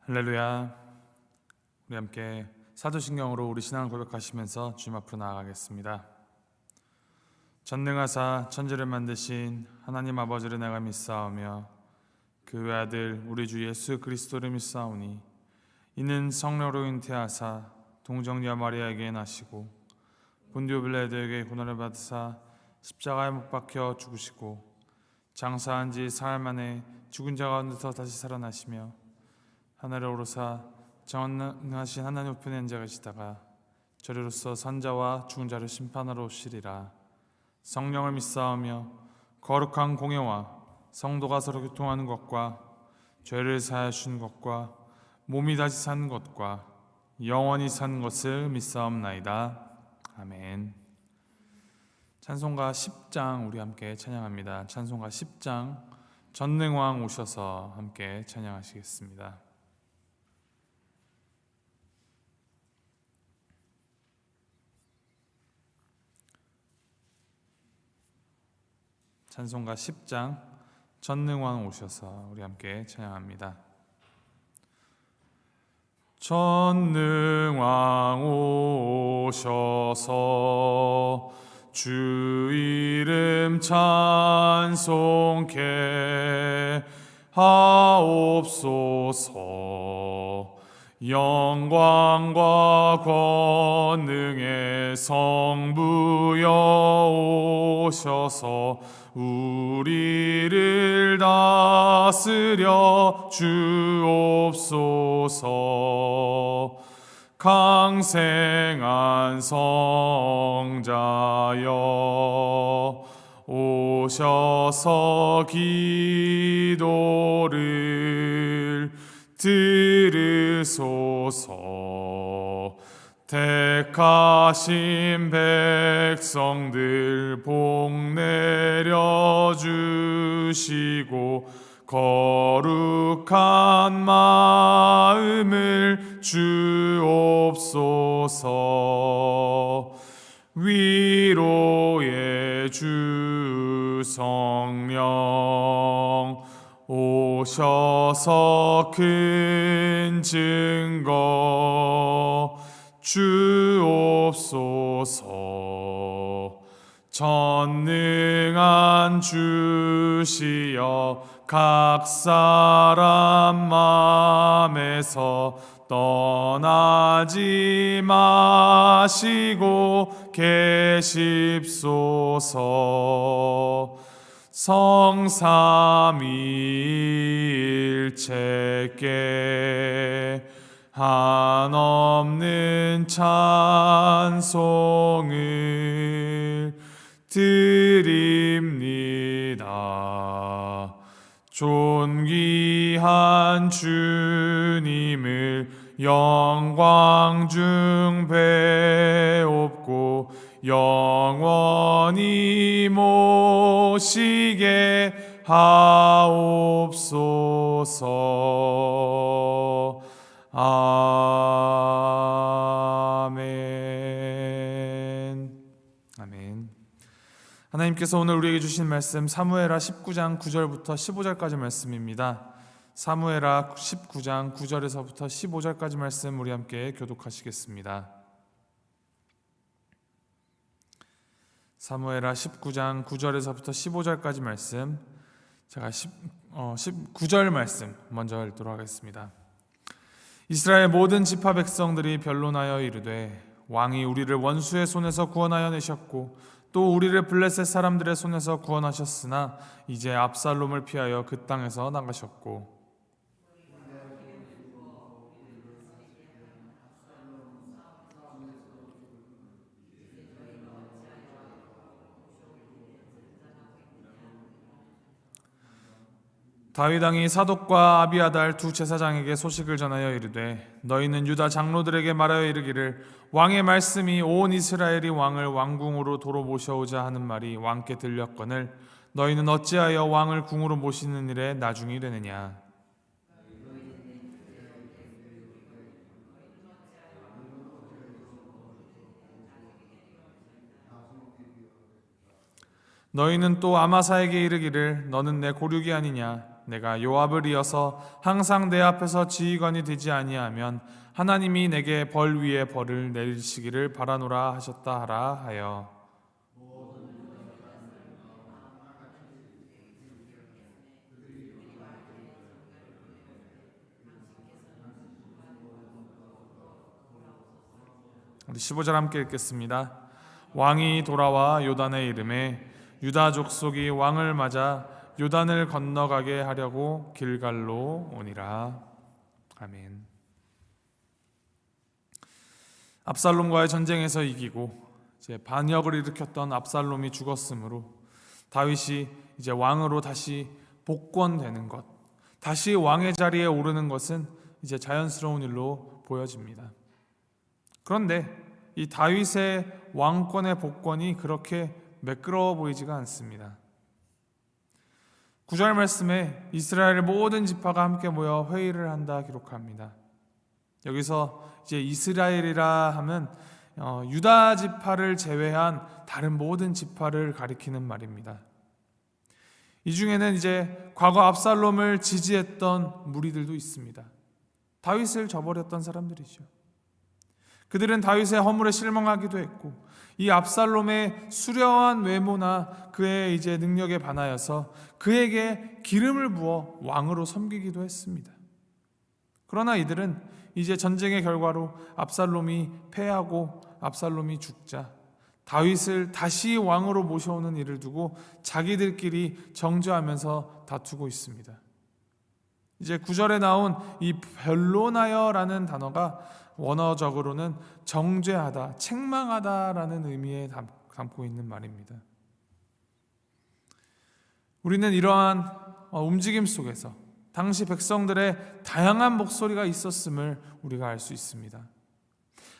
할렐루야. 우리 함께 사도신경으로 우리 신앙을 고백하시면서 주님 앞으로 나아가겠습니다. 전능하사 천지를 만드신 하나님 아버지를 내가 믿사오며 그 외아들 우리 주 예수 그리스도를 믿사오니 이는 성령으로 잉태하사 동정녀 마리아에게 나시고 본디오 빌라도에게 고난을 받으사 십자가에 못 박혀 죽으시고 장사한 지 사흘 만에 죽은 자 가운데서 다시 살아나시며 하늘에 오르사 전능하신 하나님 우편에 앉아 계시다가 저리로서 산자와 죽은 자를 심판하러 오시리라. 성령을 믿사오며 거룩한 공예와 성도가 서로 교통하는 것과 죄를 사하여 주는 것과 몸이 다시 사는 것과 영원히 사는 것을 믿사옵나이다. 아멘. 찬송가 10장 우리 함께 찬양합니다. 찬송가 10장 전능왕 오셔서 함께 찬양하시겠습니다. 찬송가 10장 전능왕 오셔서 우리 함께 찬양합니다. 전능왕 오셔서 주 이름 찬송케 하옵소서. 영광과 권능의 성부여 오셔서 우리를 다스려 주옵소서. 강생한 성자여 오셔서 기도를 들으소서. 택하신 백성들 복 내려주시고 거룩한 마음을 주옵소서. 위로의 주 성령 오셔서 큰 증거 주옵소서. 전능한 주시여 각 사람 맘에서 떠나지 마시고 계십소서. 성삼위일체께 한없는 찬송을 드립니다. 존귀한 주님을 영광 중 배옵고 영원히 모시게 하옵소서. 아멘. 아멘. 하나님께서 오늘 우리에게 주신 말씀 사무엘하 19장 9절부터 15절까지 말씀입니다. 사무엘하 19장 9절에서부터 15절까지 말씀 우리 함께 교독하시겠습니다. 사무엘하 19장 9절에서부터 15절까지 말씀, 제가 19절 말씀 먼저 읽도록 하겠습니다. 이스라엘 모든 지파 백성들이 변론하여 이르되 왕이 우리를 원수의 손에서 구원하여 내셨고 또 우리를 블레셋 사람들의 손에서 구원하셨으나 이제 압살롬을 피하여 그 땅에서 나가셨고 다윗 왕이 사독과 아비아달 두 제사장에게 소식을 전하여 이르되 너희는 유다 장로들에게 말하여 이르기를 왕의 말씀이 온 이스라엘이 왕을 왕궁으로 도로 모셔오자 하는 말이 왕께 들렸거늘 너희는 어찌하여 왕을 궁으로 모시는 일에 나중이 되느냐. 너희는 또 아마사에게 이르기를 너는 내 고륙이 아니냐. 내가 요압을 이어서 항상 내 앞에서 지휘관이 되지 아니하면 하나님이 내게 벌 위에 벌을 내리시기를 바라노라 하셨다 하라 하여. 우리 15절 함께 읽겠습니다. 왕이 돌아와 요단의 이름에 유다 족속이 왕을 맞아 요단을 건너가게 하려고 길갈로 오니라. 아멘. 압살롬과의 전쟁에서 이기고 이제 반역을 일으켰던 압살롬이 죽었으므로 다윗이 이제 왕으로 다시 복권되는 것, 다시 왕의 자리에 오르는 것은 이제 자연스러운 일로 보여집니다. 그런데 이 다윗의 왕권의 복권이 그렇게 매끄러워 보이지가 않습니다. 9절 말씀에 이스라엘의 모든 지파가 함께 모여 회의를 한다 기록합니다. 여기서 이제 이스라엘이라 하면 유다 지파를 제외한 다른 모든 지파를 가리키는 말입니다. 이 중에는 이제 과거 압살롬을 지지했던 무리들도 있습니다. 다윗을 저버렸던 사람들이죠. 그들은 다윗의 허물에 실망하기도 했고 이 압살롬의 수려한 외모나 그의 이제 능력에 반하여서 그에게 기름을 부어 왕으로 섬기기도 했습니다. 그러나 이들은 이제 전쟁의 결과로 압살롬이 패하고 압살롬이 죽자 다윗을 다시 왕으로 모셔오는 일을 두고 자기들끼리 정죄하면서 다투고 있습니다. 이제 9절에 나온 이 변론하여라는 단어가 원어적으로는 정죄하다, 책망하다라는 의미에 담고 있는 말입니다. 우리는 이러한 움직임 속에서 당시 백성들의 다양한 목소리가 있었음을 우리가 알 수 있습니다.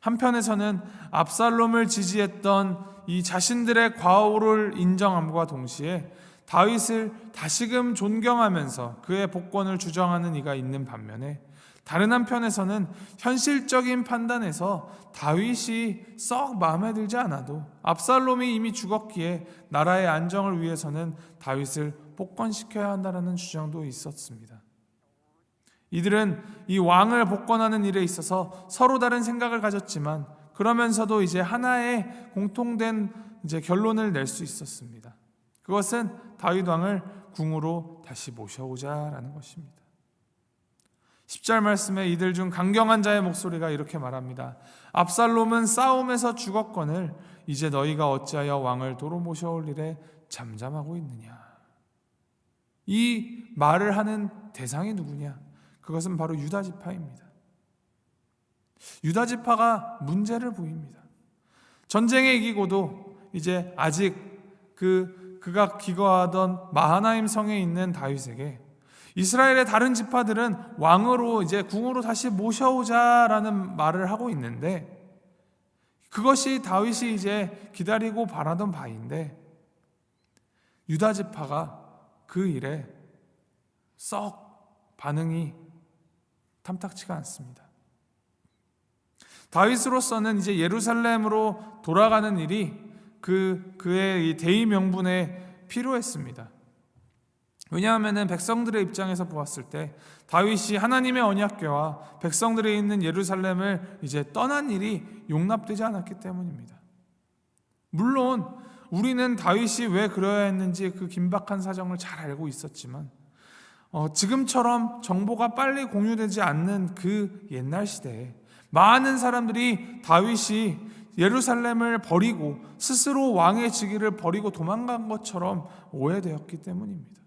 한편에서는 압살롬을 지지했던 이 자신들의 과오를 인정함과 동시에 다윗을 다시금 존경하면서 그의 복권을 주장하는 이가 있는 반면에 다른 한편에서는 현실적인 판단에서 다윗이 썩 마음에 들지 않아도 압살롬이 이미 죽었기에 나라의 안정을 위해서는 다윗을 복권시켜야 한다는 주장도 있었습니다. 이들은 이 왕을 복권하는 일에 있어서 서로 다른 생각을 가졌지만 그러면서도 이제 하나의 공통된 이제 결론을 낼 수 있었습니다. 그것은 다윗 왕을 궁으로 다시 모셔오자라는 것입니다. 10절 말씀에 이들 중 강경한 자의 목소리가 이렇게 말합니다. 압살롬은 싸움에서 죽었거늘 이제 너희가 어찌하여 왕을 도로 모셔올 일에 잠잠하고 있느냐. 이 말을 하는 대상이 누구냐? 그것은 바로 유다 지파입니다. 유다 지파가 문제를 보입니다. 전쟁에 이기고도 이제 아직 그가 기거하던 마하나임 성에 있는 다윗에게 이스라엘의 다른 지파들은 왕으로 이제 궁으로 다시 모셔오자라는 말을 하고 있는데 그것이 다윗이 이제 기다리고 바라던 바인데 유다 지파가 그 일에 썩 반응이 탐탁치가 않습니다. 다윗으로서는 이제 예루살렘으로 돌아가는 일이 그의 이 대의 명분에 필요했습니다. 왜냐하면 백성들의 입장에서 보았을 때 다윗이 하나님의 언약궤와 백성들이 있는 예루살렘을 이제 떠난 일이 용납되지 않았기 때문입니다. 물론 우리는 다윗이 왜 그러야 했는지 그 긴박한 사정을 잘 알고 있었지만 지금처럼 정보가 빨리 공유되지 않는 그 옛날 시대에 많은 사람들이 다윗이 예루살렘을 버리고 스스로 왕의 직위를 버리고 도망간 것처럼 오해되었기 때문입니다.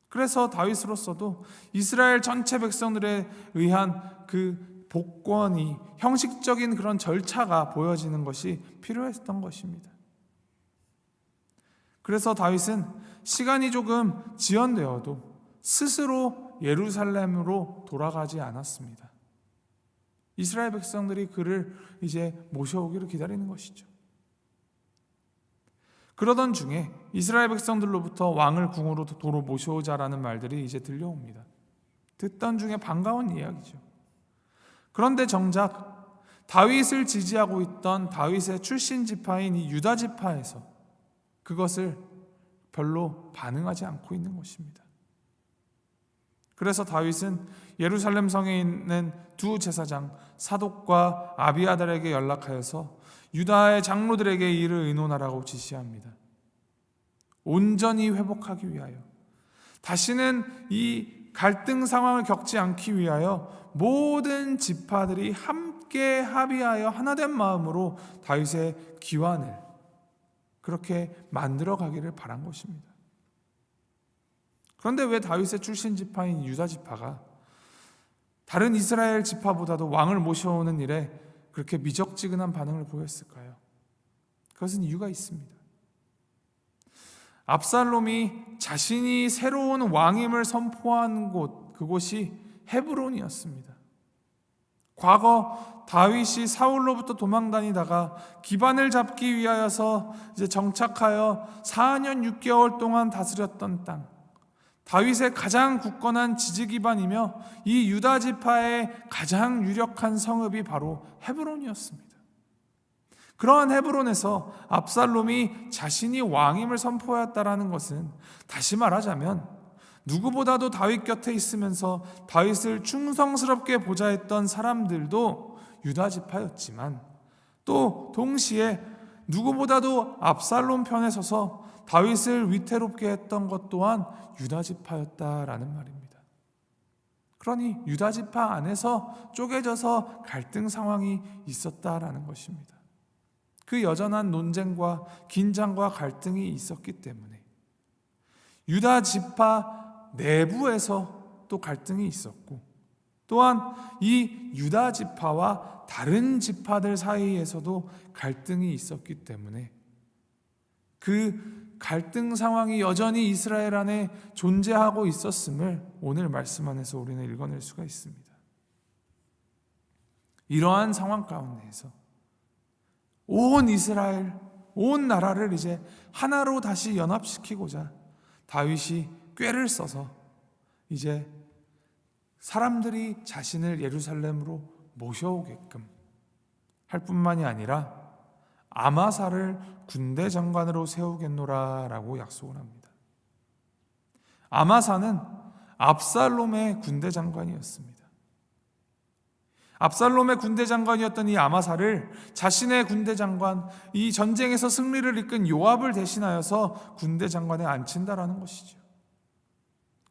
그래서 다윗으로서도 이스라엘 전체 백성들에 의한 그 복권이 형식적인 그런 절차가 보여지는 것이 필요했던 것입니다. 그래서 다윗은 시간이 조금 지연되어도 스스로 예루살렘으로 돌아가지 않았습니다. 이스라엘 백성들이 그를 이제 모셔오기를 기다리는 것이죠. 그러던 중에 이스라엘 백성들로부터 왕을 궁으로 도로 모셔오자라는 말들이 이제 들려옵니다. 듣던 중에 반가운 이야기죠. 그런데 정작 다윗을 지지하고 있던 다윗의 출신 지파인 이 유다 지파에서 그것을 별로 반응하지 않고 있는 것입니다. 그래서 다윗은 예루살렘 성에 있는 두 제사장 사독과 아비아달에게 연락하여서 유다의 장로들에게 이를 의논하라고 지시합니다. 온전히 회복하기 위하여, 다시는 이 갈등 상황을 겪지 않기 위하여 모든 지파들이 함께 합의하여 하나된 마음으로 다윗의 기완을 그렇게 만들어 가기를 바란 것입니다. 그런데 왜 다윗의 출신 지파인 유다 지파가 다른 이스라엘 지파보다도 왕을 모셔오는 일에 그렇게 미적지근한 반응을 보였을까요? 그것은 이유가 있습니다. 압살롬이 자신이 새로운 왕임을 선포한 곳, 그곳이 헤브론이었습니다. 과거 다윗이 사울로부터 도망다니다가 기반을 잡기 위하여서 이제 정착하여 4년 6개월 동안 다스렸던 땅, 다윗의 가장 굳건한 지지 기반이며 이 유다 지파의 가장 유력한 성읍이 바로 헤브론이었습니다. 그러한 헤브론에서 압살롬이 자신이 왕임을 선포하였다라는 것은, 다시 말하자면 누구보다도 다윗 곁에 있으면서 다윗을 충성스럽게 보좌했던 사람들도 유다 지파였지만, 또 동시에 누구보다도 압살롬 편에 서서 다윗을 위태롭게 했던 것 또한 유다 지파였다라는 말입니다. 그러니 유다 지파 안에서 쪼개져서 갈등 상황이 있었다라는 것입니다. 그 여전한 논쟁과 긴장과 갈등이 있었기 때문에 유다 지파 내부에서 또 갈등이 있었고, 또한 이 유다 지파와 다른 지파들 사이에서도 갈등이 있었기 때문에 그 갈등 상황이 여전히 이스라엘 안에 존재하고 있었음을 오늘 말씀 안에서 우리는 읽어낼 수가 있습니다. 이러한 상황 가운데에서 온 이스라엘, 온 나라를 이제 하나로 다시 연합시키고자 다윗이 꾀를 써서 이제 사람들이 자신을 예루살렘으로 모셔오게끔 할 뿐만이 아니라 아마사를 군대 장관으로 세우겠노라라고 약속을 합니다. 아마사는 압살롬의 군대 장관이었습니다. 압살롬의 군대 장관이었던 이 아마사를 자신의 군대 장관, 이 전쟁에서 승리를 이끈 요압을 대신하여서 군대 장관에 앉힌다라는 것이죠.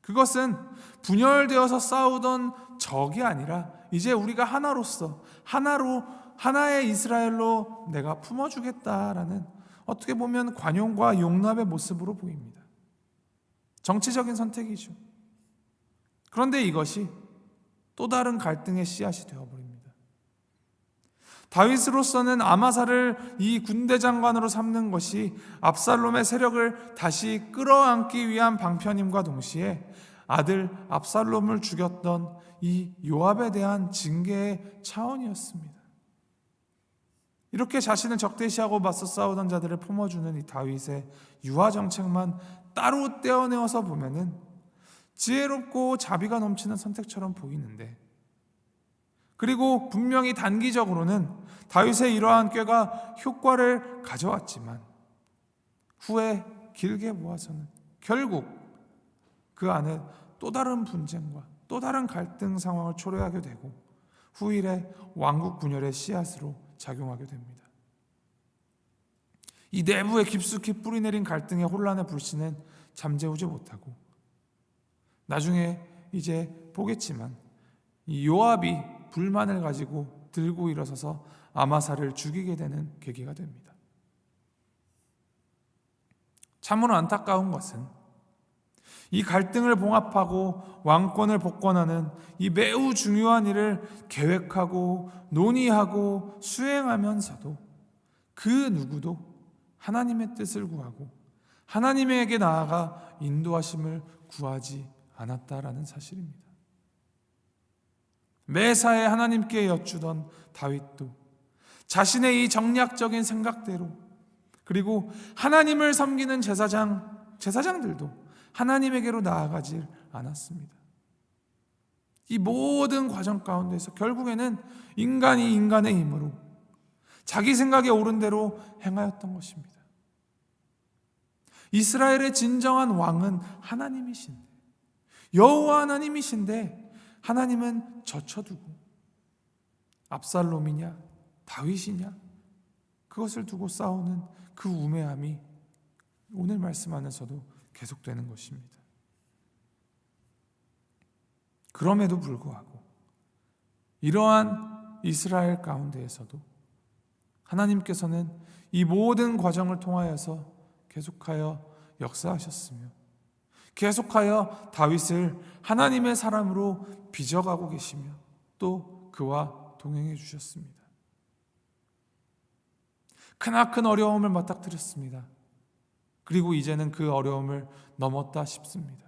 그것은 분열되어서 싸우던 적이 아니라 이제 우리가 하나로서 하나의 이스라엘로 내가 품어주겠다라는, 어떻게 보면 관용과 용납의 모습으로 보입니다. 정치적인 선택이죠. 그런데 이것이 또 다른 갈등의 씨앗이 되어버립니다. 다윗으로서는 아마사를 이 군대 장관으로 삼는 것이 압살롬의 세력을 다시 끌어안기 위한 방편임과 동시에 아들 압살롬을 죽였던 이 요압에 대한 징계의 차원이었습니다. 이렇게 자신을 적대시하고 맞서 싸우던 자들을 품어주는 이 다윗의 유아 정책만 따로 떼어내어서 보면은 지혜롭고 자비가 넘치는 선택처럼 보이는데, 그리고 분명히 단기적으로는 다윗의 이러한 꾀가 효과를 가져왔지만 후에 길게 보아서는 결국 그 안에 또 다른 분쟁과 또 다른 갈등 상황을 초래하게 되고 후일에 왕국 분열의 씨앗으로 작용하게 됩니다. 이 내부에 깊숙이 뿌리내린 갈등의 혼란의 불씨는 잠재우지 못하고 나중에 이제 보겠지만 이 요압이 불만을 가지고 들고 일어서서 아마사를 죽이게 되는 계기가 됩니다. 참으로 안타까운 것은 이 갈등을 봉합하고 왕권을 복권하는 이 매우 중요한 일을 계획하고 논의하고 수행하면서도 그 누구도 하나님의 뜻을 구하고 하나님에게 나아가 인도하심을 구하지 않았다라는 사실입니다. 매사에 하나님께 여쭈던 다윗도 자신의 이 정략적인 생각대로, 그리고 하나님을 섬기는 제사장들도 하나님에게로 나아가질 않았습니다. 이 모든 과정 가운데서 결국에는 인간이 인간의 힘으로 자기 생각에 옳은 대로 행하였던 것입니다. 이스라엘의 진정한 왕은 하나님이신데 여호와 하나님이신데 하나님은 젖혀두고 압살롬이냐 다윗이냐 그것을 두고 싸우는 그 우매함이 오늘 말씀 안에서도 계속되는 것입니다. 그럼에도 불구하고 이러한 이스라엘 가운데에서도 하나님께서는 이 모든 과정을 통하여서 계속하여 역사하셨으며 계속하여 다윗을 하나님의 사람으로 빚어가고 계시며 또 그와 동행해 주셨습니다. 크나큰 어려움을 맞닥뜨렸습니다. 그리고 이제는 그 어려움을 넘었다 싶습니다.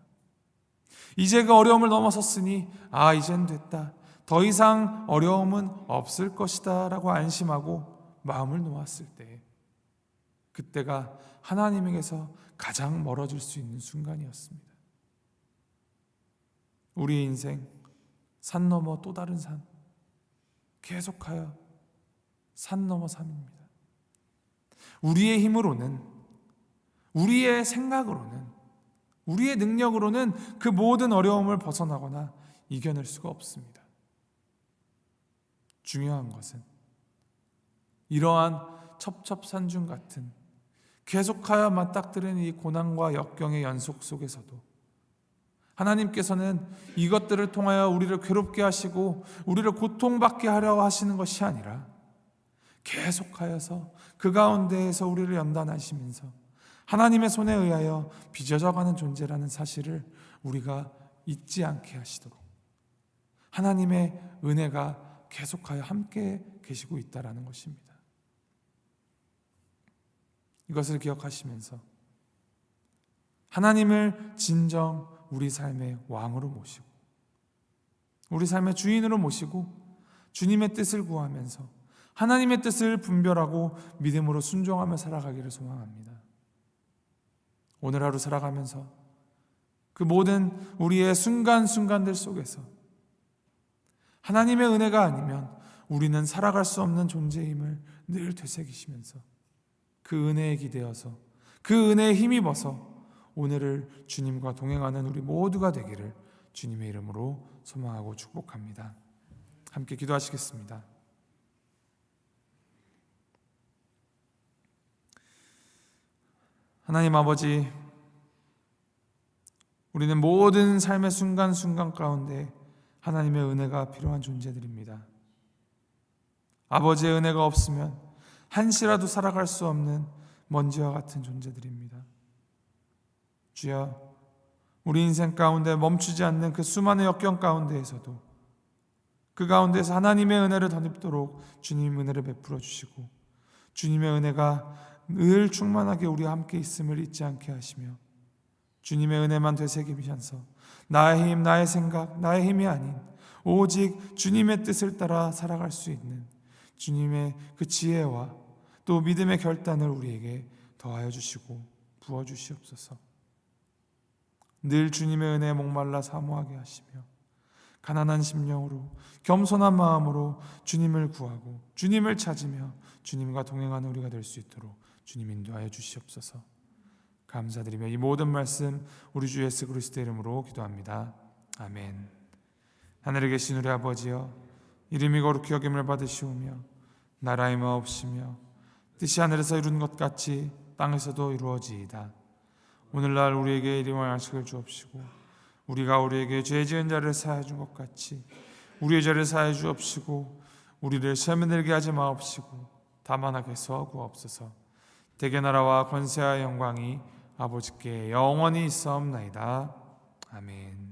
이제 그 어려움을 넘어섰으니 이젠 됐다. 더 이상 어려움은 없을 것이다 라고 안심하고 마음을 놓았을 때 그때가 하나님에게서 가장 멀어질 수 있는 순간이었습니다. 우리의 인생 산 넘어 또 다른 산, 계속하여 산 넘어 산입니다. 우리의 힘으로는, 우리의 생각으로는, 우리의 능력으로는 그 모든 어려움을 벗어나거나 이겨낼 수가 없습니다. 중요한 것은 이러한 첩첩산중 같은 계속하여 맞닥뜨리는 이 고난과 역경의 연속 속에서도 하나님께서는 이것들을 통하여 우리를 괴롭게 하시고 우리를 고통받게 하려 하시는 것이 아니라 계속하여서 그 가운데에서 우리를 연단하시면서 하나님의 손에 의하여 빚어져가는 존재라는 사실을 우리가 잊지 않게 하시도록 하나님의 은혜가 계속하여 함께 계시고 있다는 것입니다. 이것을 기억하시면서 하나님을 진정 우리 삶의 왕으로 모시고 우리 삶의 주인으로 모시고 주님의 뜻을 구하면서 하나님의 뜻을 분별하고 믿음으로 순종하며 살아가기를 소망합니다. 오늘 하루 살아가면서 그 모든 우리의 순간순간들 속에서 하나님의 은혜가 아니면 우리는 살아갈 수 없는 존재임을 늘 되새기시면서 그 은혜에 기대어서 그 은혜에 힘입어서 오늘을 주님과 동행하는 우리 모두가 되기를 주님의 이름으로 소망하고 축복합니다. 함께 기도하시겠습니다. 하나님 아버지, 우리는 모든 삶의 순간순간 가운데 하나님의 은혜가 필요한 존재들입니다. 아버지의 은혜가 없으면 한시라도 살아갈 수 없는 먼지와 같은 존재들입니다. 주여, 우리 인생 가운데 멈추지 않는 그 수많은 역경 가운데에서도 그 가운데서 하나님의 은혜를 덧입도록 주님 은혜를 베풀어 주시고 주님의 은혜가 늘 충만하게 우리와 함께 있음을 잊지 않게 하시며 주님의 은혜만 되새기면서 나의 힘, 나의 생각, 나의 힘이 아닌 오직 주님의 뜻을 따라 살아갈 수 있는 주님의 그 지혜와 또 믿음의 결단을 우리에게 더하여 주시고 부어 주시옵소서. 늘 주님의 은혜에 목말라 사모하게 하시며 가난한 심령으로 겸손한 마음으로 주님을 구하고 주님을 찾으며 주님과 동행하는 우리가 될 수 있도록 주님 인도하여 주시옵소서. 감사드리며 이 모든 말씀 우리 주 예수 그리스도의 이름으로 기도합니다. 아멘. 하늘에 계신 우리 아버지여, 이름이 거룩히 여김을 받으시오며 나라의 마옵시며 뜻이 하늘에서 이룬 것 같이 땅에서도 이루어지이다. 오늘날 우리에게 일용할 양식을 주옵시고 우리가 우리에게 죄 지은 자를 사하여 준 것 같이 우리의 죄를 사하여 주옵시고 우리를 시험에 들게 하지 마옵시고 다만 악에서 구하옵소서. 대개 나라와 권세와 영광이 아버지께 영원히 있사옵나이다. 아멘.